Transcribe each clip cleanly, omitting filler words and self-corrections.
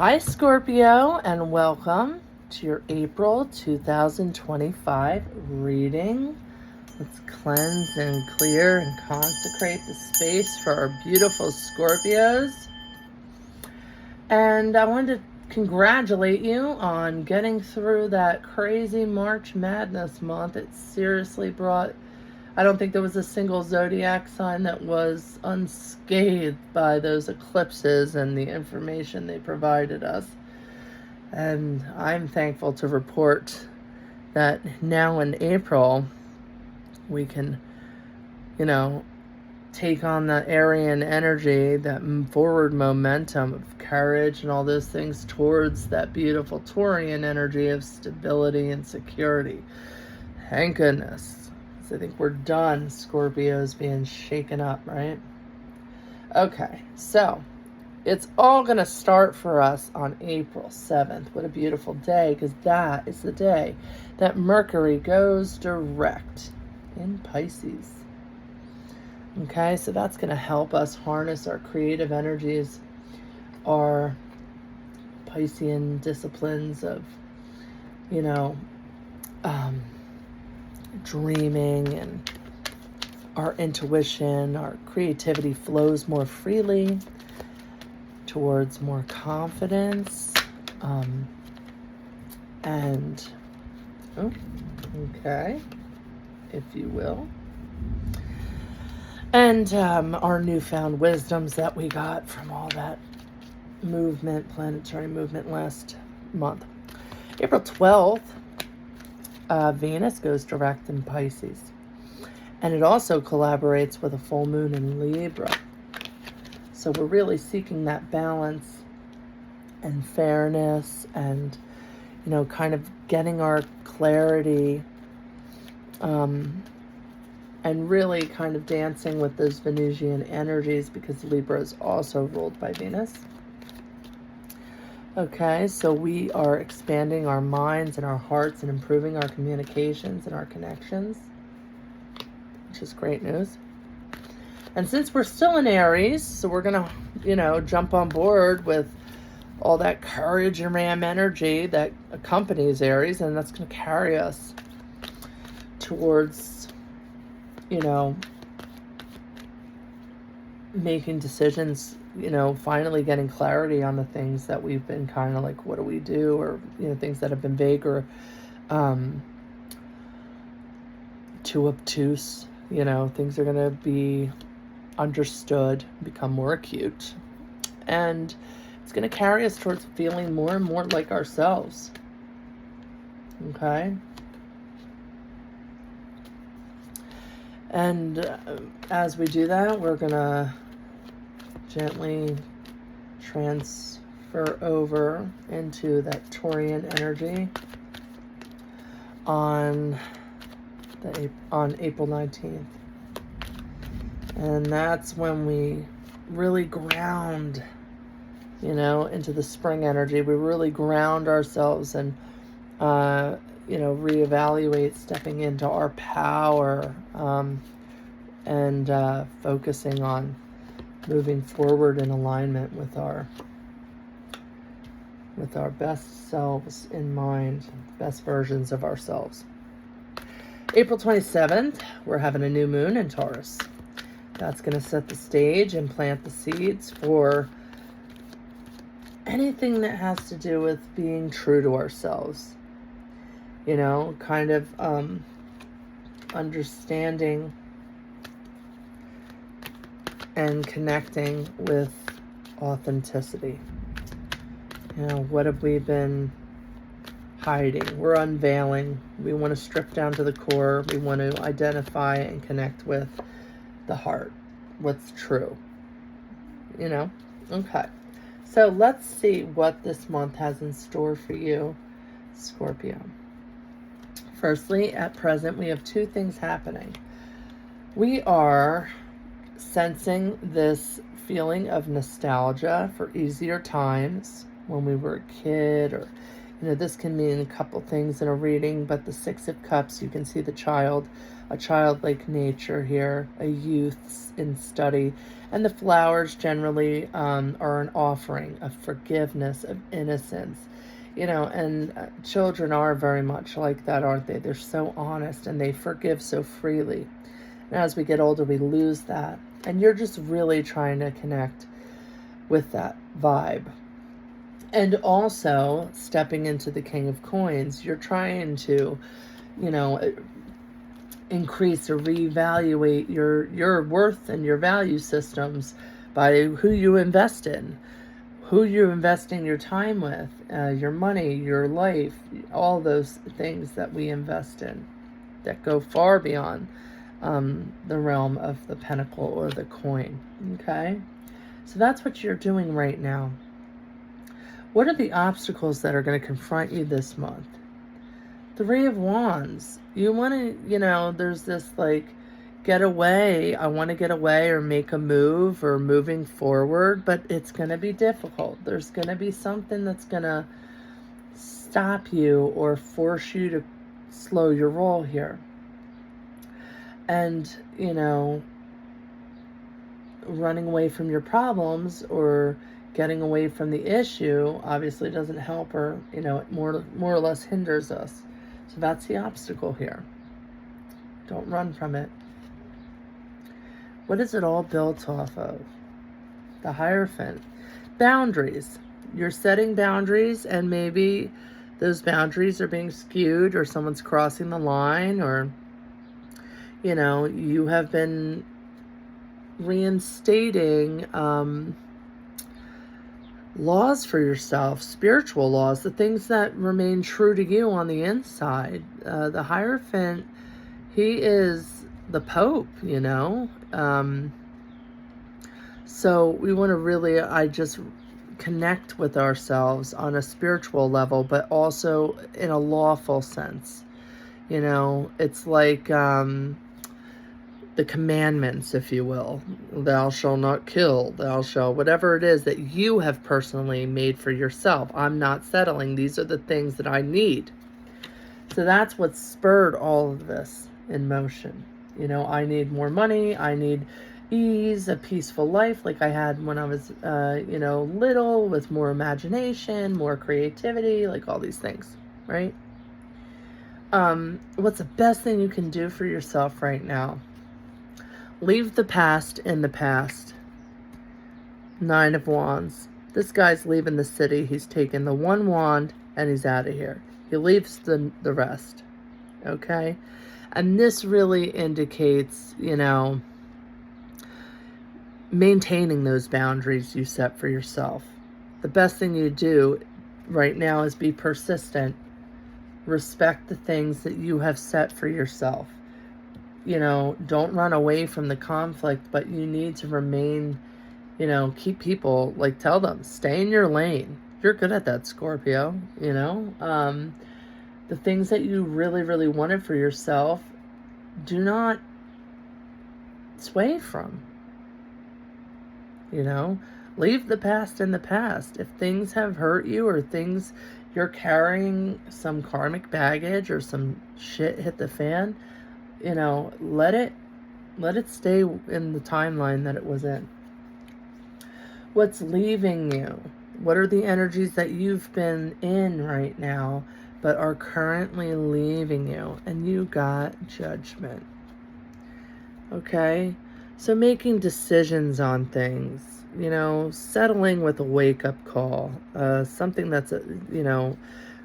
Hi, Scorpio, and welcome to your April 2025 reading. Let's cleanse and clear and consecrate the space for our beautiful Scorpios. And I wanted to congratulate you on getting through that crazy March Madness month. It seriously brought... I don't think there was a single zodiac sign that was unscathed by those eclipses and the information they provided us. And I'm thankful to report that now in April, we can, take on the Aryan energy, that forward momentum of courage and all those things towards that beautiful Taurian energy of stability and security. Thank goodness. I think we're done, Scorpios being shaken up, right? Okay, so it's all going to start for us on April 7th. What a beautiful day, because that is the day that Mercury goes direct in Pisces. Okay, so that's going to help us harness our creative energies, our Piscean disciplines of, dreaming, and our intuition, our creativity flows more freely towards more confidence, if you will, and our newfound wisdoms that we got from all that planetary movement last month. April 12th, Venus goes direct in Pisces. And it also collaborates with a full moon in Libra. So we're really seeking that balance and fairness and, kind of getting our clarity and really kind of dancing with those Venusian energies, because Libra is also ruled by Venus. Okay, so we are expanding our minds and our hearts and improving our communications and our connections, which is great news. And since we're still in Aries, so we're going to, jump on board with all that courage and ram energy that accompanies Aries, and that's going to carry us towards, making decisions, finally getting clarity on the things that we've been kind of like, what do we do? Or, things that have been vague or too obtuse. Things are going to be understood, become more acute. And it's going to carry us towards feeling more and more like ourselves. Okay? And as we do that, we're going to gently transfer over into that Taurian energy on April 19th. And that's when we really ground, into the spring energy. We really ground ourselves and, reevaluate stepping into our power and focusing on moving forward in alignment with our best selves in mind, best versions of ourselves. April 27th, we're having a new moon in Taurus. That's going to set the stage and plant the seeds for anything that has to do with being true to ourselves. Kind of understanding and connecting with authenticity. What have we been hiding? We're unveiling. We want to strip down to the core. We want to identify and connect with the heart. What's true? Okay. So let's see what this month has in store for you, Scorpio. Firstly, at present, we have two things happening. We are sensing this feeling of nostalgia for easier times when we were a kid, or, this can mean a couple things in a reading, but the Six of Cups, you can see a childlike nature here, a youth in study, And the flowers generally are an offering of forgiveness, of innocence. And children are very much like that, aren't they? They're so honest and they forgive so freely. And as we get older, we lose that. And you're just really trying to connect with that vibe. And also, stepping into the King of Coins, you're trying to, increase or reevaluate your worth and your value systems by who you invest in, who you're investing your time with, your money, your life, all those things that we invest in that go far beyond the realm of the pentacle or the coin. Okay? So that's what you're doing right now. What are the obstacles that are going to confront you this month? Three of Wands. You want to, there's this get away. I want to get away or make a move or moving forward, but it's going to be difficult. There's going to be something that's going to stop you or force you to slow your roll here. And, running away from your problems or getting away from the issue obviously doesn't help, or, it more or less hinders us. So that's the obstacle here. Don't run from it. What is it all built off of? The Hierophant. Boundaries. You're setting boundaries, and maybe those boundaries are being skewed, or someone's crossing the line, or, you have been reinstating laws for yourself, spiritual laws, the things that remain true to you on the inside. The Hierophant, he is the Pope, so we want to really, just connect with ourselves on a spiritual level, but also in a lawful sense. It's like the commandments, if you will. Thou shalt not kill, thou shalt, whatever it is that you have personally made for yourself. I'm not settling. These are the things that I need. So that's what spurred all of this in motion. I need more money. I need ease, a peaceful life like I had when I was, little, with more imagination, more creativity, like all these things, right? What's the best thing you can do for yourself right now? Leave the past in the past. 9 of Wands. This guy's leaving the city. He's taking the one wand and he's out of here. He leaves the rest. Okay? And this really indicates, maintaining those boundaries you set for yourself. The best thing you do right now is be persistent. Respect the things that you have set for yourself. Don't run away from the conflict, but you need to remain, keep people, tell them, stay in your lane. You're good at that, Scorpio, the things that you really, really wanted for yourself, do not sway from, leave the past in the past. If things have hurt you, or things you're carrying some karmic baggage, or some shit hit the fan, let it stay in the timeline that it was in. What's leaving you? What are the energies that you've been in right now but are currently leaving you? And you got Judgment. Okay? So making decisions on things, settling with a wake-up call, something that's,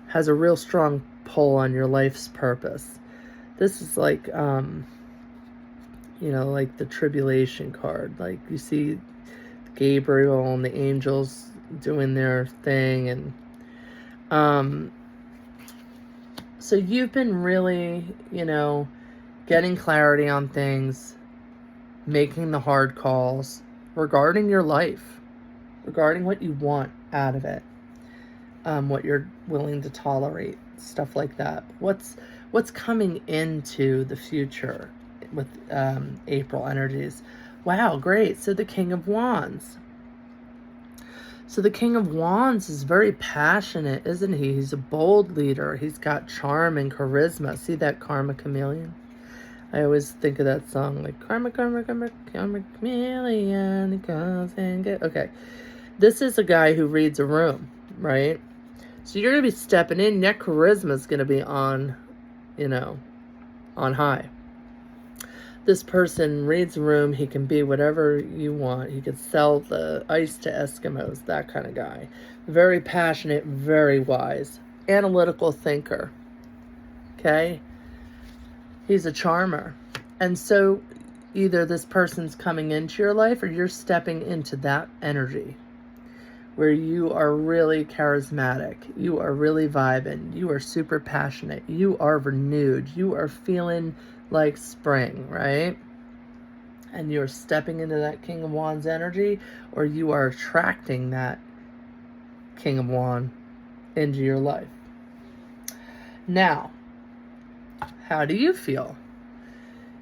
has a real strong pull on your life's purpose. This is like the tribulation card. Like, you see Gabriel and the angels doing their thing. And so you've been really, getting clarity on things, making the hard calls regarding your life, regarding what you want out of it, what you're willing to tolerate, stuff like that. What's coming into the future with April energies? Wow, great. So the King of Wands. So the King of Wands is very passionate, isn't he? He's a bold leader. He's got charm and charisma. See that karma chameleon? I always think of that song, like, karma, karma, karma, karma, chameleon, comes and goes. Okay. This is a guy who reads a room, right? So you're going to be stepping in. Your charisma is going to be on, on high. This person reads a room. He can be whatever you want. He could sell the ice to Eskimos, that kind of guy. Very passionate, very wise. Analytical thinker. Okay? He's a charmer. And so either this person's coming into your life or you're stepping into that energy where you are really charismatic, you are really vibing, you are super passionate, you are renewed, you are feeling like spring, right? And you're stepping into that King of Wands energy, or you are attracting that King of Wands into your life. Now, how do you feel?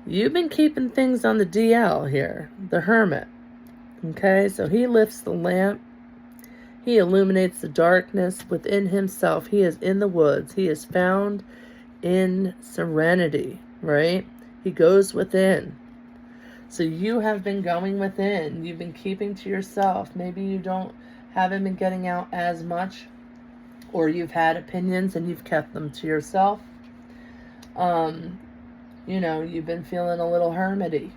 You've been keeping things on the DL here, the Hermit. Okay, so he lifts the lamp. He illuminates the darkness within himself. He is in the woods. He is found in serenity, right? He goes within. So you have been going within. You've been keeping to yourself. Maybe you haven't been getting out as much, or you've had opinions and you've kept them to yourself. You've been feeling a little hermity.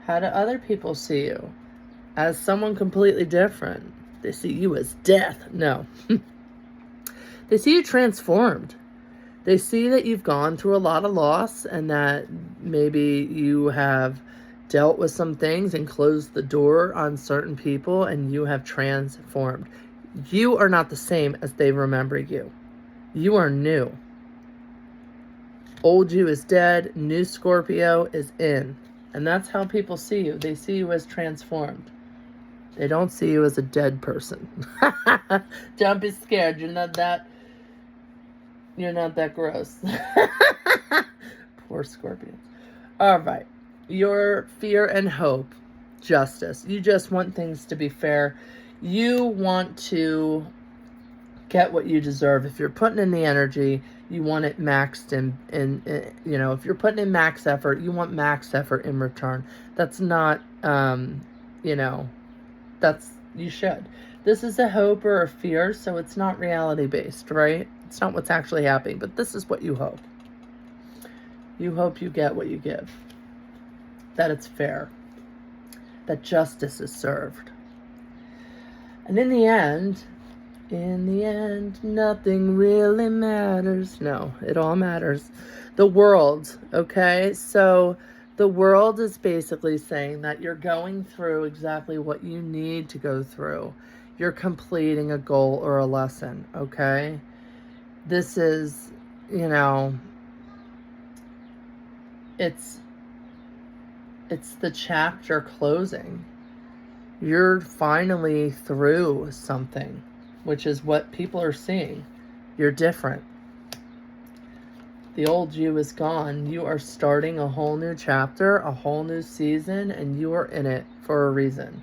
How do other people see you? As someone completely different. They see you as death. No. They see you transformed. They see that you've gone through a lot of loss and that maybe you have dealt with some things and closed the door on certain people and you have transformed. You are not the same as they remember you. You are new. Old you is dead. New Scorpio is in. And that's how people see you. They see you as transformed. They don't see you as a dead person. Don't be scared. You're not that gross. Poor Scorpions. All right. Your fear and hope. Justice. You just want things to be fair. You want to get what you deserve. If you're putting in the energy, you want it maxed in, if you're putting in max effort, you want max effort in return. That's not, you should. This is a hope or a fear, so it's not reality based, right? It's not what's actually happening, but this is what you hope. You hope you get what you give. That it's fair. That justice is served. And in the end, nothing really matters. No, it all matters. The world, okay? So the world is basically saying that you're going through exactly what you need to go through. You're completing a goal or a lesson, okay? This is, it's the chapter closing. You're finally through something, which is what people are seeing. You're different. The old you is gone. You are starting a whole new chapter, a whole new season, and you are in it for a reason.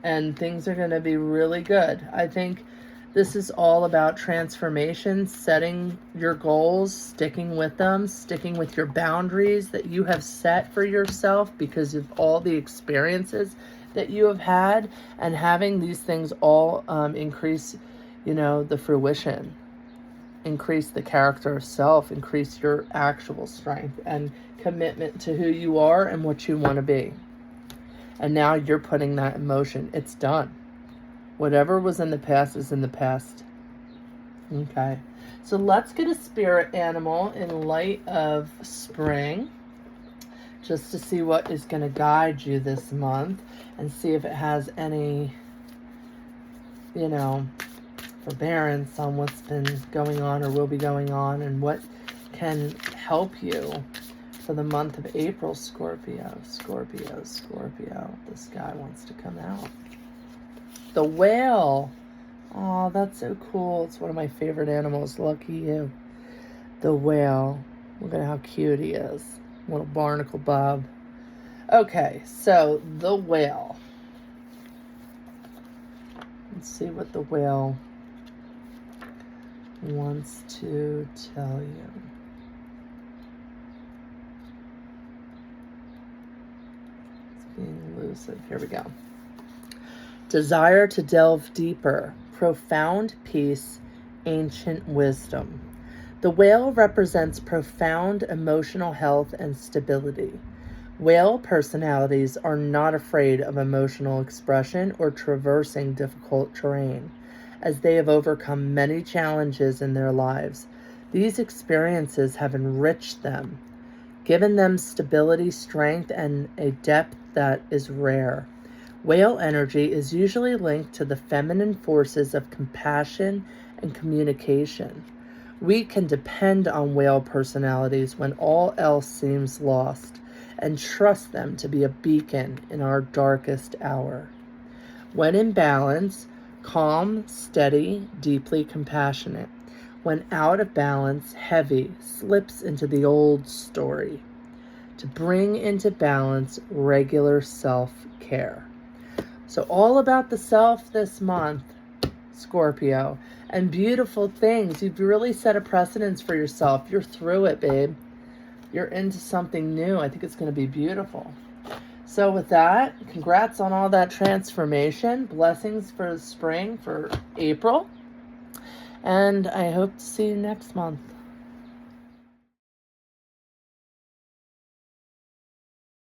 And things are going to be really good. I think this is all about transformation, setting your goals, sticking with them, sticking with your boundaries that you have set for yourself because of all the experiences that you have had, and having these things all increase, the fruition, increase the character of self, increase your actual strength and commitment to who you are and what you want to be. And now you're putting that in motion. It's done. Whatever was in the past is in the past. Okay. So let's get a spirit animal in light of spring, just to see what is going to guide you this month and see if it has any, forbearance on what's been going on or will be going on and what can help you for the month of April, Scorpio. Scorpio. This guy wants to come out. The whale. Oh, that's so cool. It's one of my favorite animals. Lucky you. The whale. Look at how cute he is. Little barnacle bob. Okay, so the whale. Let's see what the whale wants to tell you. all-inclusive. Here we go. Desire to delve deeper, profound peace, ancient wisdom. The whale represents profound emotional health and stability. Whale personalities are not afraid of emotional expression or traversing difficult terrain, as they have overcome many challenges in their lives. These experiences have enriched them, given them stability, strength, and a depth that is rare. Whale energy is usually linked to the feminine forces of compassion and communication. We can depend on whale personalities when all else seems lost, and trust them to be a beacon in our darkest hour. When in balance, calm, steady, deeply compassionate. When out of balance, heavy, slips into the old story. To bring into balance regular self-care. So all about the self this month, Scorpio, and beautiful things. You've really set a precedence for yourself. You're through it, babe. You're into something new. I think it's going to be beautiful. So with that, congrats on all that transformation. Blessings for the spring, for April. And I hope to see you next month.